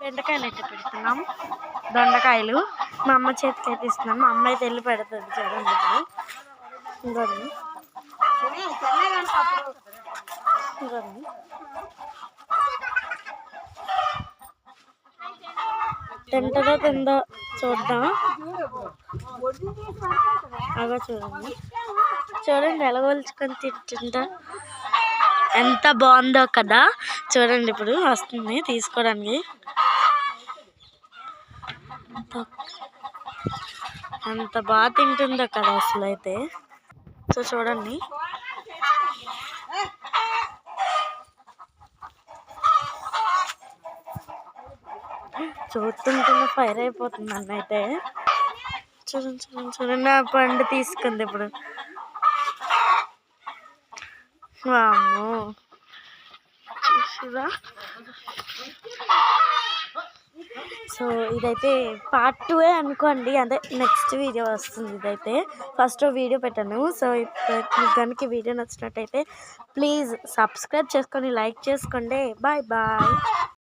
బెండకాయలు అయితే పెడుతున్నాం, దొండకాయలు మా అమ్మ చేతికి అయితే ఇస్తున్నాం. మా అమ్మ అయితే వెళ్ళి పెడుతుంది చూడండి. ఇంకోండి ఇంకోండి తింటదో తిందో చూద్దాం. అలా చూడండి చూడండి ఎలా ఒలుచుకొని తింటుందా, ఎంత బాగుందో కదా. చూడండి ఇప్పుడు వస్తుంది తీసుకోవడానికి, ఎంత బాగా తింటుందో కదా అసలు అయితే. సో చూడండి చూస్తుంటే ఫైర్ అయిపోతుంది అన్న అయితే. చూడండి చూడండి చూడండి ఆ పండు తీసుకుంది ఇప్పుడు. వామ్మో చూసురా. సో ఇదైతే పార్ట్ 2 అనుకోండి, అదే నెక్స్ట్ వీడియో వస్తుంది. ఇదైతే ఫస్ట్ వీడియో పెట్టాను. సో మీకు కనుక వీడియో నచ్చినట్టయితే ప్లీజ్ సబ్స్క్రైబ్ చేసుకొని లైక్ చేసుకోండి. Bye bye.